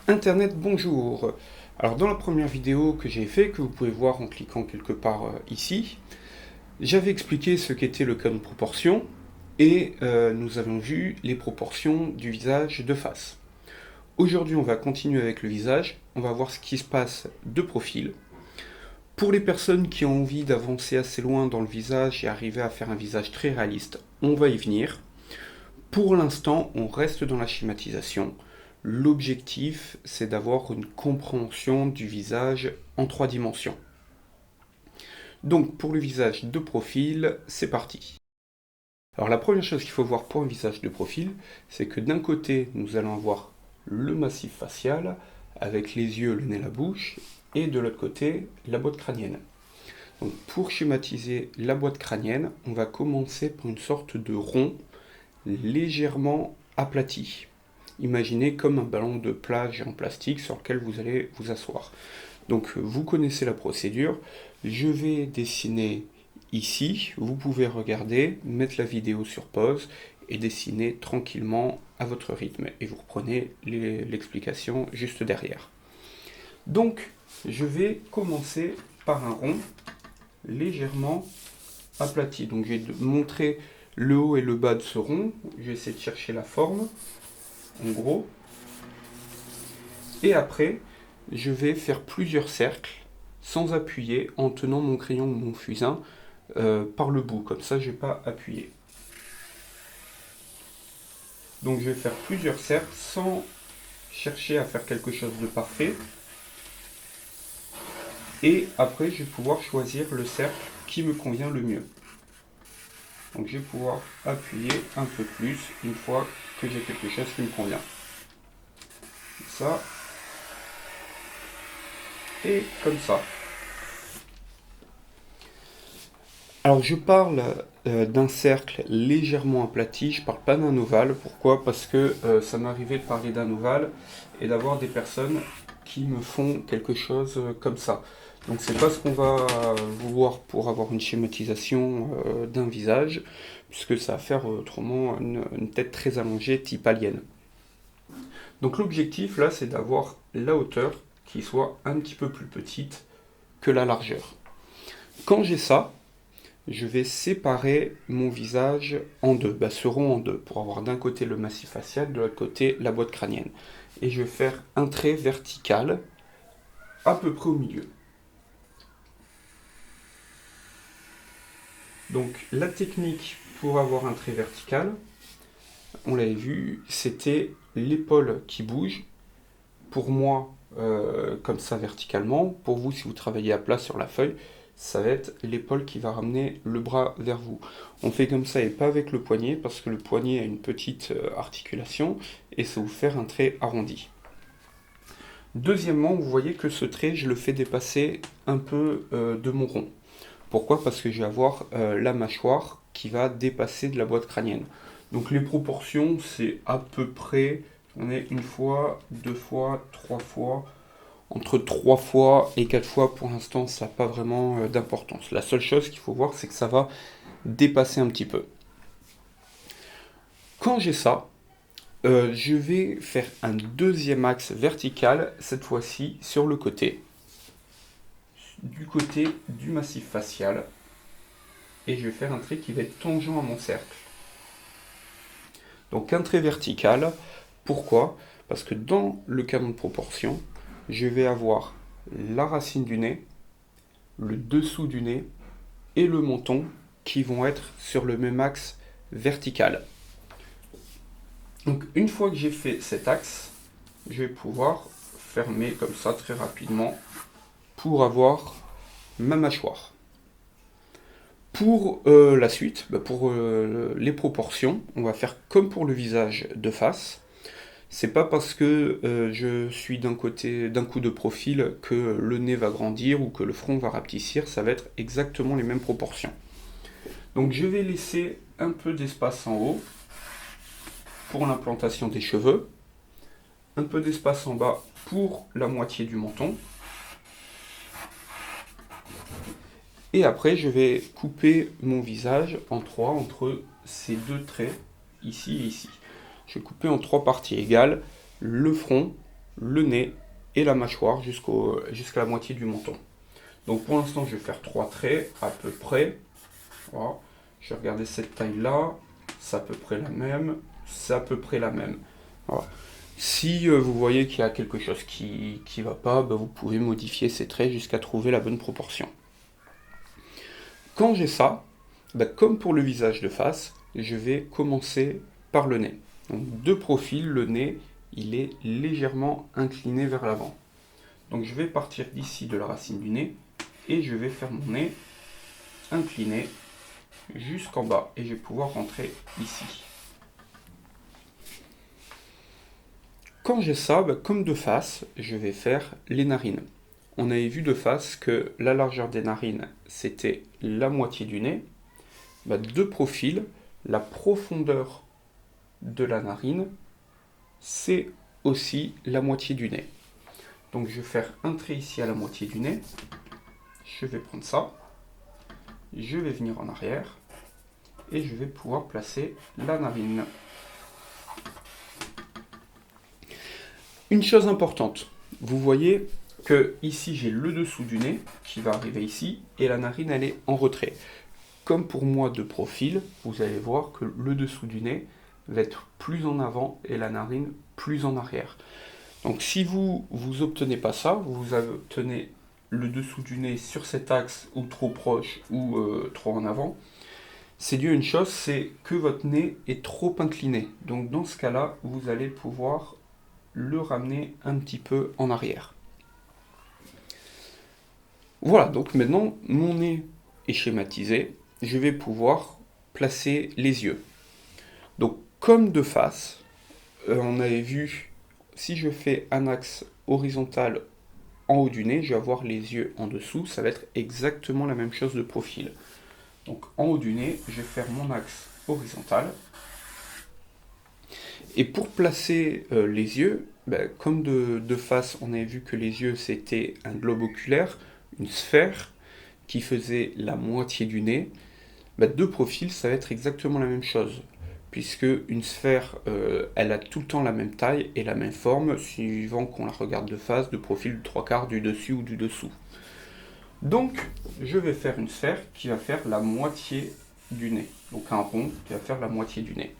Internet, bonjour. Alors dans la première vidéo que j'ai fait, que vous pouvez voir en cliquant quelque part ici, j'avais expliqué ce qu'était le canon de proportion et nous avons vu les proportions du visage de face. Aujourd'hui on va continuer avec le visage, on va voir ce qui se passe de profil. Pour les personnes qui ont envie d'avancer assez loin dans le visage et arriver à faire un visage très réaliste, on va y venir. Pour l'instant, on reste dans la schématisation. L'objectif, c'est d'avoir une compréhension du visage en 3 dimensions. Donc, pour le visage de profil, c'est parti. Alors, la première chose qu'il faut voir pour un visage de profil, c'est que d'un côté, nous allons avoir le massif facial, avec les yeux, le nez, la bouche, et de l'autre côté, la boîte crânienne. Donc, pour schématiser la boîte crânienne, on va commencer par une sorte de rond légèrement aplati. Imaginez comme un ballon de plage en plastique sur lequel vous allez vous asseoir. Donc vous connaissez la procédure. Je vais dessiner ici. Vous pouvez regarder, mettre la vidéo sur pause et dessiner tranquillement à votre rythme. Et vous reprenez l'explication juste derrière. Donc je vais commencer par un rond légèrement aplati. Donc je vais montrer le haut et le bas de ce rond. Je vais essayer de chercher la forme, en gros. Et après, je vais faire plusieurs cercles, sans appuyer, en tenant mon crayon ou mon fusain par le bout. Comme ça, je ne vais pas appuyer. Donc je vais faire plusieurs cercles sans chercher à faire quelque chose de parfait. Et après, je vais pouvoir choisir le cercle qui me convient le mieux. Donc je vais pouvoir appuyer un peu plus une fois que j'ai quelque chose qui me convient. Ça. Et comme ça. Alors je parle d'un cercle légèrement aplati, je parle pas d'un ovale. Pourquoi? Parce que ça m'est arrivé de parler d'un ovale et d'avoir des personnes qui me font quelque chose comme ça. Donc c'est pas ce qu'on va vouloir pour avoir une schématisation d'un visage, puisque ça va faire autrement une tête très allongée type alien. Donc l'objectif là, c'est d'avoir la hauteur qui soit un petit peu plus petite que la largeur. Quand j'ai ça, je vais séparer mon visage en deux, ce rond en deux, pour avoir d'un côté le massif facial, de l'autre côté la boîte crânienne. Et je vais faire un trait vertical à peu près au milieu. Donc la technique pour avoir un trait vertical, on l'avait vu, c'était l'épaule qui bouge. Pour moi, comme ça verticalement. Pour vous, si vous travaillez à plat sur la feuille, ça va être l'épaule qui va ramener le bras vers vous. On fait comme ça et pas avec le poignet, parce que le poignet a une petite articulation et ça va vous faire un trait arrondi. Deuxièmement, vous voyez que ce trait, je le fais dépasser un peu de mon rond. Pourquoi? Parce que je vais avoir la mâchoire qui va dépasser de la boîte crânienne. Donc les proportions, c'est à peu près, on est une fois, deux fois, trois fois. Entre 3 fois et 4 fois, pour l'instant, ça n'a pas vraiment d'importance. La seule chose qu'il faut voir, c'est que ça va dépasser un petit peu. Quand j'ai ça, je vais faire un deuxième axe vertical, cette fois-ci sur le côté, du côté du massif facial. Et je vais faire un trait qui va être tangent à mon cercle. Donc un trait vertical, pourquoi? Parce que dans le canon de proportion, je vais avoir la racine du nez, le dessous du nez et le menton qui vont être sur le même axe vertical. Donc une fois que j'ai fait cet axe, je vais pouvoir fermer comme ça très rapidement pour avoir ma mâchoire. Pour la suite, pour les proportions, on va faire comme pour le visage de face. C'est pas parce que je suis d'un coup de profil que le nez va grandir ou que le front va rapetissir, ça va être exactement les mêmes proportions. Donc je vais laisser un peu d'espace en haut pour l'implantation des cheveux, un peu d'espace en bas pour la moitié du menton. Et après je vais couper mon visage en trois entre ces deux traits, ici et ici. Je vais couper en trois parties égales, le front, le nez et la mâchoire jusqu'à la moitié du menton. Donc pour l'instant, je vais faire 3 traits à peu près. Voilà. Je vais regarder cette taille-là, c'est à peu près la même, c'est à peu près la même. Voilà. Si vous voyez qu'il y a quelque chose qui ne va pas, vous pouvez modifier ces traits jusqu'à trouver la bonne proportion. Quand j'ai ça, comme pour le visage de face, je vais commencer par le nez. Donc de profil, le nez, il est légèrement incliné vers l'avant. Donc je vais partir d'ici de la racine du nez et je vais faire mon nez incliné jusqu'en bas et je vais pouvoir rentrer ici. Quand j'ai ça, comme de face, je vais faire les narines. On avait vu de face que la largeur des narines, c'était la moitié du nez. De profil, la profondeur de la narine, c'est aussi la moitié du nez. Donc je vais faire un trait ici à la moitié du nez. Je vais prendre ça. Je vais venir en arrière. Et je vais pouvoir placer la narine. Une chose importante, vous voyez que ici j'ai le dessous du nez qui va arriver ici et la narine elle est en retrait. Comme pour moi de profil, vous allez voir que le dessous du nez va être plus en avant et la narine plus en arrière. Donc si vous obtenez pas ça, vous obtenez le dessous du nez sur cet axe ou trop proche ou trop en avant, c'est dû à une chose, c'est que votre nez est trop incliné. Donc dans ce cas-là, vous allez pouvoir le ramener un petit peu en arrière. Voilà, donc maintenant mon nez est schématisé, je vais pouvoir placer les yeux. Donc comme de face, on avait vu, si je fais un axe horizontal en haut du nez, je vais avoir les yeux en dessous, ça va être exactement la même chose de profil. Donc en haut du nez, je vais faire mon axe horizontal. Et pour placer les yeux, comme de face, on avait vu que les yeux c'était un globe oculaire, une sphère qui faisait la moitié du nez. De profil, ça va être exactement la même chose, puisque une sphère, elle a tout le temps la même taille et la même forme, suivant qu'on la regarde de face, de profil, du 3/4, du dessus ou du dessous. Donc, je vais faire une sphère qui va faire la moitié du nez. Donc un rond qui va faire la moitié du nez.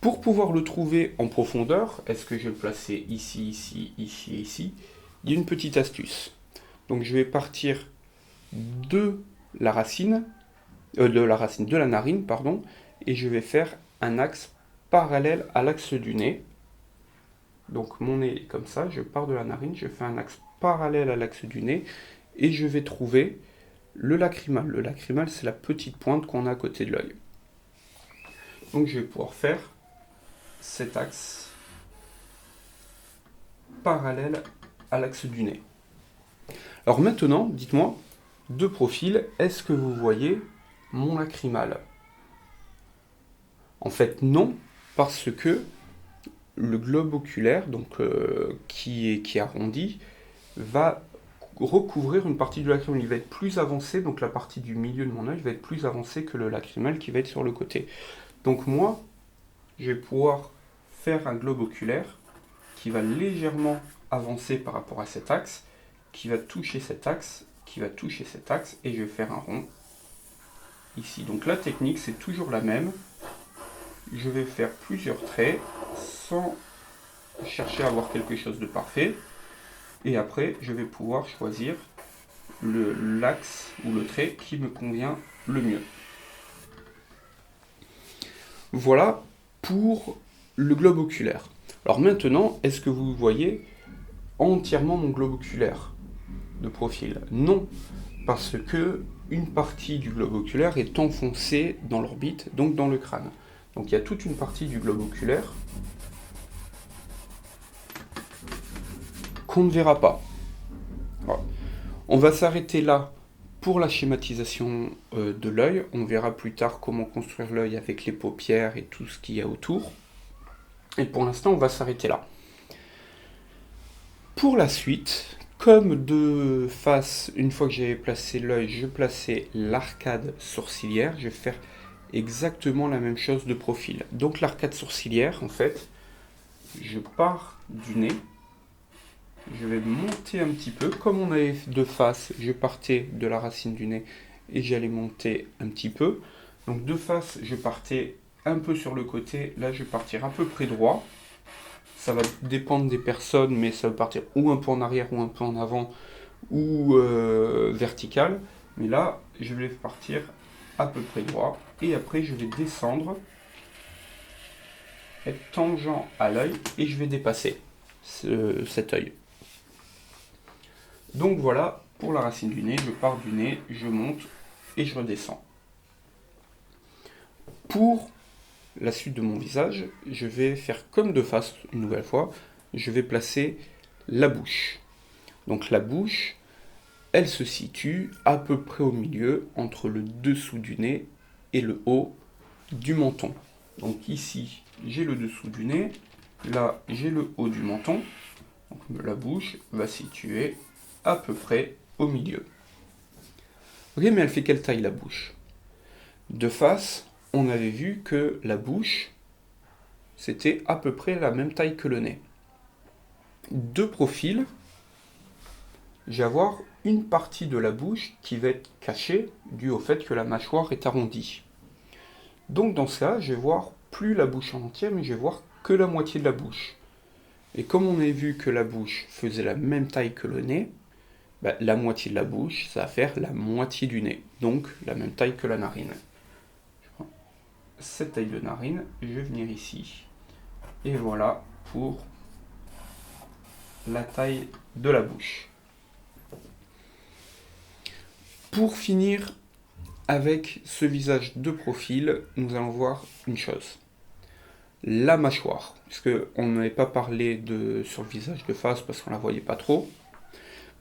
Pour pouvoir le trouver en profondeur, est-ce que je vais le placer ici, ici, ici et ici? Il y a une petite astuce. Donc je vais partir de la racine, de la narine, pardon, et je vais faire un axe parallèle à l'axe du nez. Donc mon nez est comme ça, je pars de la narine, je fais un axe parallèle à l'axe du nez, et je vais trouver le lacrymal. Le lacrymal, c'est la petite pointe qu'on a à côté de l'œil. Donc je vais pouvoir faire cet axe parallèle à l'axe du nez. Alors maintenant, dites-moi, de profil, est-ce que vous voyez mon lacrymal? En fait, non, parce que le globe oculaire, donc qui est arrondi, va recouvrir une partie du lacrymal. Il va être plus avancé, donc la partie du milieu de mon œil va être plus avancée que le lacrymal qui va être sur le côté. Donc moi, je vais pouvoir faire un globe oculaire qui va légèrement avancer par rapport à cet axe, qui va toucher cet axe, qui va toucher cet axe, et je vais faire un rond ici. Donc la technique, c'est toujours la même. Je vais faire plusieurs traits sans chercher à avoir quelque chose de parfait. Et après, je vais pouvoir choisir l'axe ou le trait qui me convient le mieux. Voilà pour le globe oculaire. Alors maintenant, est-ce que vous voyez entièrement mon globe oculaire de profil? Non, parce que une partie du globe oculaire est enfoncée dans l'orbite, donc dans le crâne. Donc il y a toute une partie du globe oculaire qu'on ne verra pas. Voilà. On va s'arrêter là pour la schématisation de l'œil. On verra plus tard comment construire l'œil avec les paupières et tout ce qu'il y a autour. Et pour l'instant, on va s'arrêter là. Pour la suite, comme de face, une fois que j'ai placé l'œil, je plaçais l'arcade sourcilière, je vais faire exactement la même chose de profil. Donc l'arcade sourcilière, en fait, je pars du nez. Je vais monter un petit peu. Comme on avait de face, je partais de la racine du nez et j'allais monter un petit peu. Donc de face, je partais un peu sur le côté. Là, je vais partir à peu près droit. Ça va dépendre des personnes, mais ça va partir ou un peu en arrière ou un peu en avant ou vertical. Mais là, je vais partir à peu près droit. Et après, je vais descendre, être tangent à l'œil et je vais dépasser cet œil. Donc voilà, pour la racine du nez, je pars du nez, je monte et je redescends. Pour la suite de mon visage, je vais faire comme de face une nouvelle fois. Je vais placer la bouche. Donc la bouche, elle se situe à peu près au milieu entre le dessous du nez et le haut du menton. Donc ici, j'ai le dessous du nez, là j'ai le haut du menton. Donc la bouche va se situer à peu près au milieu. Ok, mais elle fait quelle taille la bouche? De face, on avait vu que la bouche, c'était à peu près la même taille que le nez. De profil, je vais avoir une partie de la bouche qui va être cachée dû au fait que la mâchoire est arrondie. Donc dans ce cas, je vais voir plus la bouche en entier, mais je vais voir que la moitié de la bouche. Et comme on a vu que la bouche faisait la même taille que le nez, la moitié de la bouche, ça va faire la moitié du nez, donc la même taille que la narine. Je prends cette taille de narine, je vais venir ici. Et voilà pour la taille de la bouche. Pour finir avec ce visage de profil, nous allons voir une chose. La mâchoire, puisque on n'avait pas parlé sur le visage de face parce qu'on ne la voyait pas trop.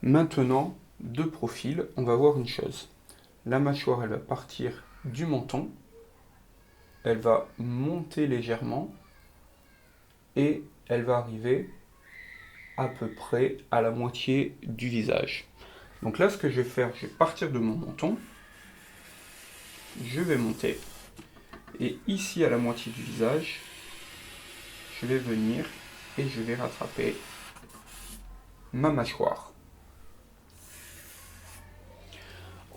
Maintenant, de profil, on va voir une chose. La mâchoire, elle va partir du menton, elle va monter légèrement et elle va arriver à peu près à la moitié du visage. Donc là, ce que je vais faire, je vais partir de mon menton, je vais monter et ici à la moitié du visage, je vais venir et je vais rattraper ma mâchoire.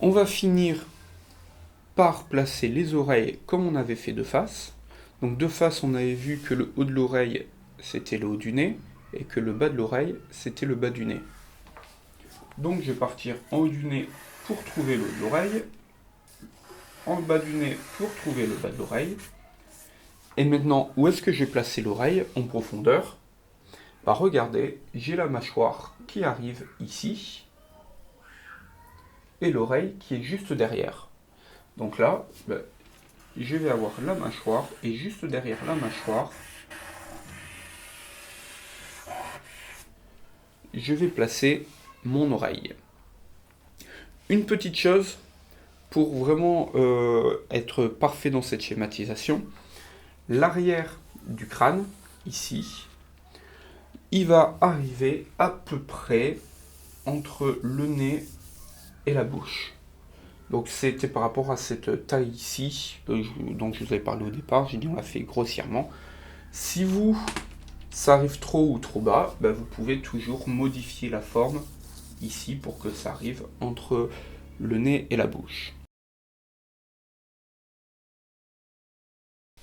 On va finir par placer les oreilles comme on avait fait de face. Donc de face, on avait vu que le haut de l'oreille, c'était le haut du nez, et que le bas de l'oreille, c'était le bas du nez. Donc je vais partir en haut du nez pour trouver le haut de l'oreille, en bas du nez pour trouver le bas de l'oreille. Et maintenant, où est-ce que j'ai placé l'oreille en profondeur? Regardez, j'ai la mâchoire qui arrive ici, et l'oreille qui est juste derrière. Donc là, je vais avoir la mâchoire, et juste derrière la mâchoire, je vais placer mon oreille. Une petite chose, pour vraiment être parfait dans cette schématisation, l'arrière du crâne, ici, il va arriver à peu près entre le nez et la bouche. Donc c'était par rapport à cette taille ici, dont je vous avais parlé au départ, j'ai dit on l'a fait grossièrement. Si ça arrive trop ou trop bas, vous pouvez toujours modifier la forme ici pour que ça arrive entre le nez et la bouche.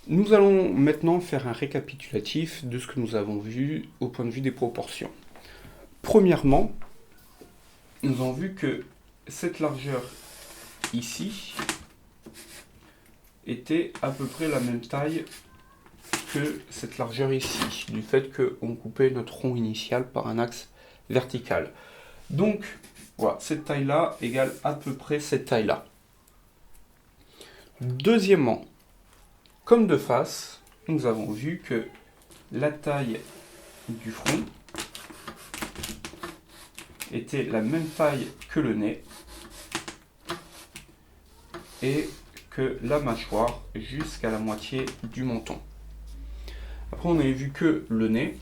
Nous allons maintenant faire un récapitulatif de ce que nous avons vu au point de vue des proportions. Premièrement, nous avons vu que cette largeur ici était à peu près la même taille que cette largeur ici, du fait qu'on coupait notre rond initial par un axe vertical. Donc, voilà, cette taille-là égale à peu près cette taille-là. Deuxièmement, comme de face, nous avons vu que la taille du front était la même taille que le nez et que la mâchoire jusqu'à la moitié du menton. Après, on avait vu que le nez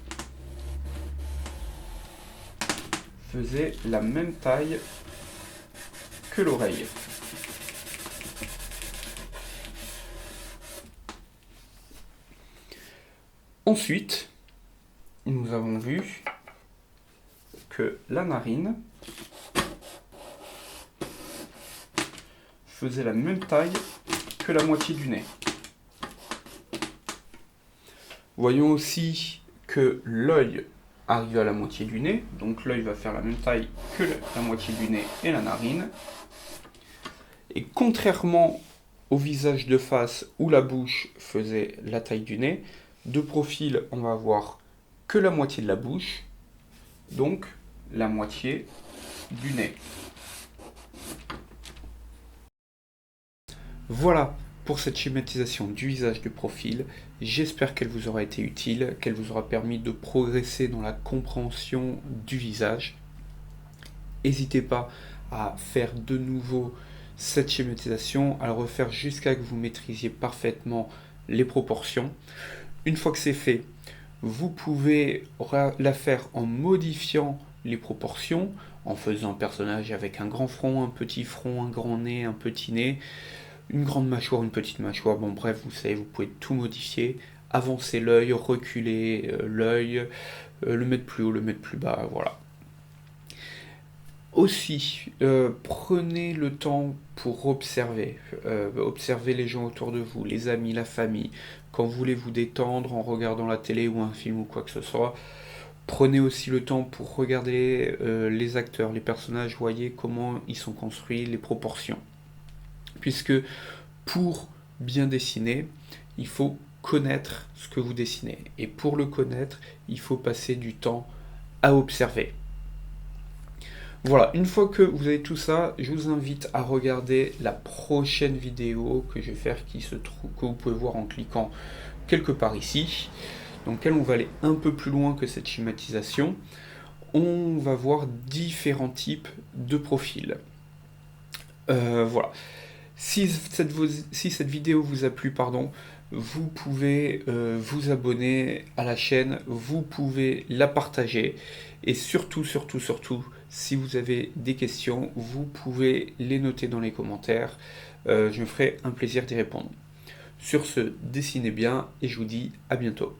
faisait la même taille que l'oreille. Ensuite, nous avons vu que la narine faisait la même taille que la moitié du nez. Voyons aussi que l'œil arrive à la moitié du nez, donc l'œil va faire la même taille que la moitié du nez et la narine. Et contrairement au visage de face où la bouche faisait la taille du nez, de profil on va avoir que la moitié de la bouche, donc la moitié du nez. Voilà pour cette schématisation du visage de profil. J'espère qu'elle vous aura été utile, qu'elle vous aura permis de progresser dans la compréhension du visage. N'hésitez pas à faire de nouveau cette schématisation, à le refaire jusqu'à que vous maîtrisiez parfaitement les proportions. Une fois que c'est fait, vous pouvez la faire en modifiant les proportions, en faisant un personnage avec un grand front, un grand nez, un petit nez, une grande mâchoire, une petite mâchoire, bon bref, vous savez, vous pouvez tout modifier, avancer l'œil, reculer l'œil, le mettre plus haut, le mettre plus bas, voilà. Aussi, prenez le temps pour observer, observer les gens autour de vous, les amis, la famille, quand vous voulez vous détendre en regardant la télé ou un film ou quoi que ce soit. Prenez aussi le temps pour regarder les acteurs, les personnages, voyez comment ils sont construits, les proportions. Puisque pour bien dessiner, il faut connaître ce que vous dessinez. Et pour le connaître, il faut passer du temps à observer. Voilà, une fois que vous avez tout ça, je vous invite à regarder la prochaine vidéo que je vais faire, que vous pouvez voir en cliquant quelque part ici, dans laquelle on va aller un peu plus loin que cette schématisation. On va voir différents types de profils. Voilà. Si cette vidéo vous a plu, vous pouvez vous abonner à la chaîne, vous pouvez la partager, et surtout, si vous avez des questions, vous pouvez les noter dans les commentaires, je me ferai un plaisir d'y répondre. Sur ce, dessinez bien, et je vous dis à bientôt.